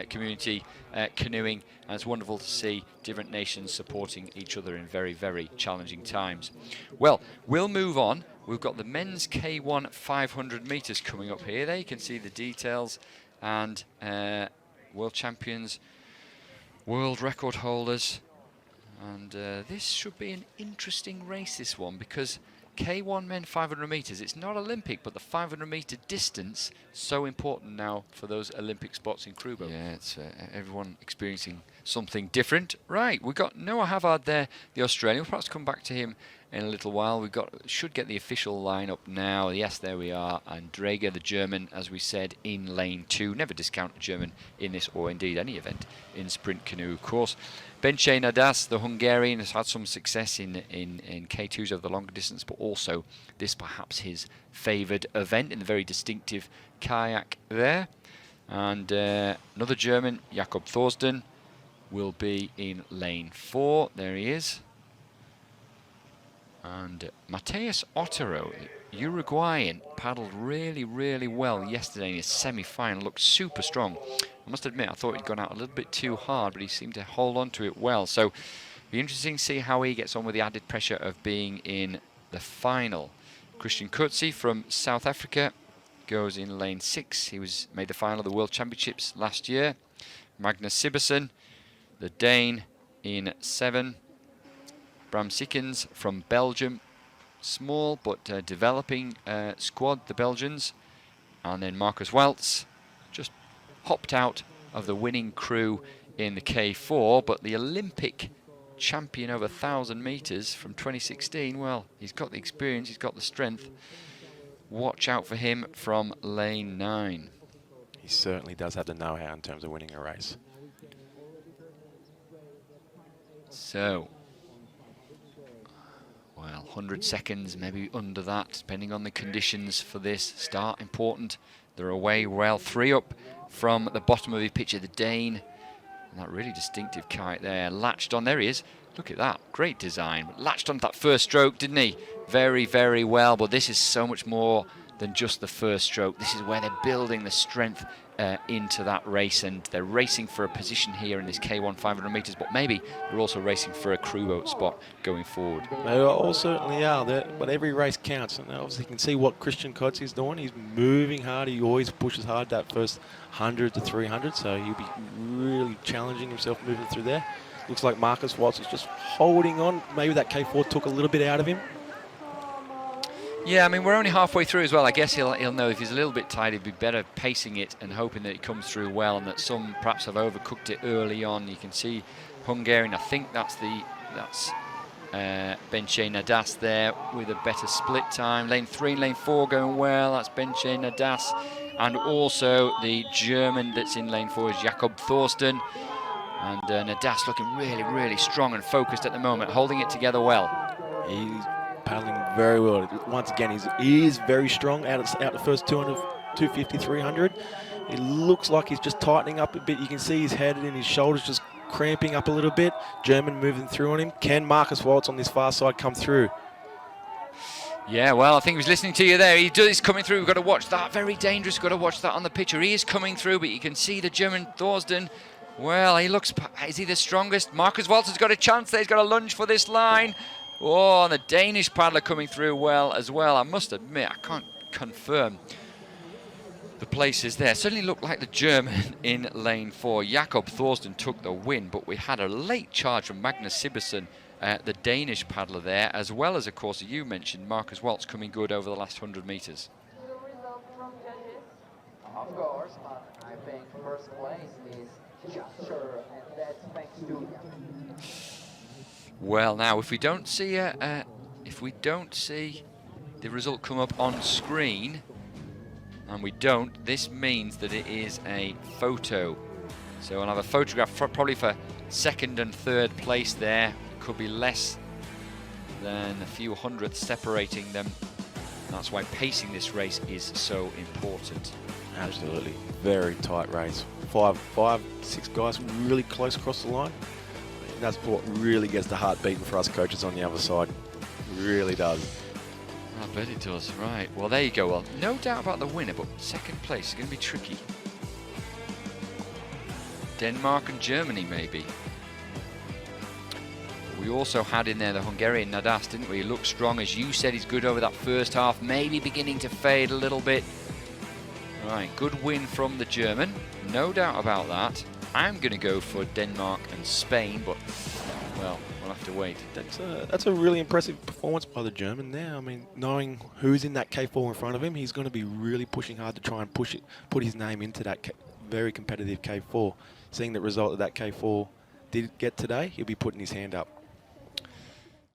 community canoeing, and it's wonderful to see different nations supporting each other in very, very challenging times. Well, we'll move on. We've got the men's K1 500 metres coming up here. There you can see the details, and world champions, world record holders, and this should be an interesting race, this one, because K1 men 500 metres, it's not Olympic, but the 500 metre distance, so important now for those Olympic spots in crew boat. Yeah, it's everyone experiencing something different. Right, we've got Noah Havard there, the Australian. We'll perhaps come back to him in a little while. Should get the official lineup now. Yes, there we are. And Draeger, the German, as we said, in lane 2. Never discount a German in this, or indeed any event in sprint canoe, of course. Bence Nadas, the Hungarian, has had some success in K2s over the longer distance, but also this perhaps his favoured event in the very distinctive kayak there. And another German, Jakob Thordsen, will be in lane 4. There he is. And Matias Otero, Uruguayan, paddled really, really well yesterday in his semi-final. Looked super strong. I must admit, I thought he'd gone out a little bit too hard, but he seemed to hold on to it well. So, it'll be interesting to see how he gets on with the added pressure of being in the final. Chrisjan Coetzee from South Africa goes in lane 6. He made the final of the World Championships last year. Magnus Sibbersen, the Dane, in 7. Bram Sikkens from Belgium, small but developing squad, the Belgians. And then Marcus Walz just hopped out of the winning crew in the K4, but the Olympic champion over 1,000 metres from 2016, well, he's got the experience, he's got the strength. Watch out for him from lane 9. He certainly does have the know-how in terms of winning a race. So, well, 100 seconds, maybe under that, depending on the conditions for this start. Important. They're away well. 3 up from the bottom of the picture, the Dane. And that really distinctive kite there. Latched on. There he is. Look at that. Great design. Latched on that first stroke, didn't he? Very, very well. But this is so much more than just the first stroke. This is where they're building the strength into that race, and they're racing for a position here in this K1 500 metres, but maybe they're also racing for a crew boat spot going forward. They all certainly are, but every race counts, and obviously you can see what Chrisjan Coetzee is doing. He's moving hard. He always pushes hard that first 100 to 300, so he'll be really challenging himself moving through there. Looks like Marcus Walz is just holding on. Maybe that K4 took a little bit out of him. Yeah, I mean, we're only halfway through as well. I guess he'll know if he's a little bit tired, he'd be better pacing it and hoping that it comes through well, and that some perhaps have overcooked it early on. You can see Hungarian, I think that's Bence Nadas there with a better split time. Lane 3 and lane 4 going well. That's Bence Nadas. And also the German that's in lane 4 is Jakob Thordsen. And Nadas looking really, really strong and focused at the moment, holding it together well. He's paddling very well. Once again, he is very strong out the first 200, 250, 300. It looks like he's just tightening up a bit. You can see his head and his shoulders just cramping up a little bit. German moving through on him. Can Marcus Walz on this far side come through? Yeah, well, I think he was listening to you there. He's coming through. We've got to watch that. Very dangerous. Got to watch that on the picture. He is coming through, but you can see the German Thordsen. Well, is he the strongest? Marcus Walz has got a chance there. He's got a lunge for this line. Oh, and the Danish paddler coming through well as well. I must admit, I can't confirm the places there. Certainly looked like the German in lane 4. Jakob Thordsen took the win, but we had a late charge from Magnus Sibbersen, the Danish paddler there, as well as, of course, you mentioned, Marcus Walz coming good over the last 100 metres. Of course, but I think first place is just sure, and that's thanks to you. Well, now if we don't see the result come up on screen, and we don't, this means that it is a photo. So I'll have a photograph probably for second and third place there. Could be less than a few hundredths separating them. That's why pacing this race is so important. Absolutely, very tight race. 6 guys really close across the line. That's what really gets the heart beating for us coaches on the other side. It really does. I bet it does, right. Well, there you go. Well, no doubt about the winner, but second place is going to be tricky. Denmark and Germany, maybe. We also had in there the Hungarian Nadas, didn't we? He looked strong, as you said. He's good over that first half, maybe beginning to fade a little bit. Right, good win from the German, no doubt about that. I'm going to go for Denmark and Spain, but, well, we'll have to wait. That's a really impressive performance by the German there. I mean, knowing who's in that K4 in front of him, he's going to be really pushing hard to try and put his name into that very competitive K4. Seeing the result that K4 did get today, he'll be putting his hand up.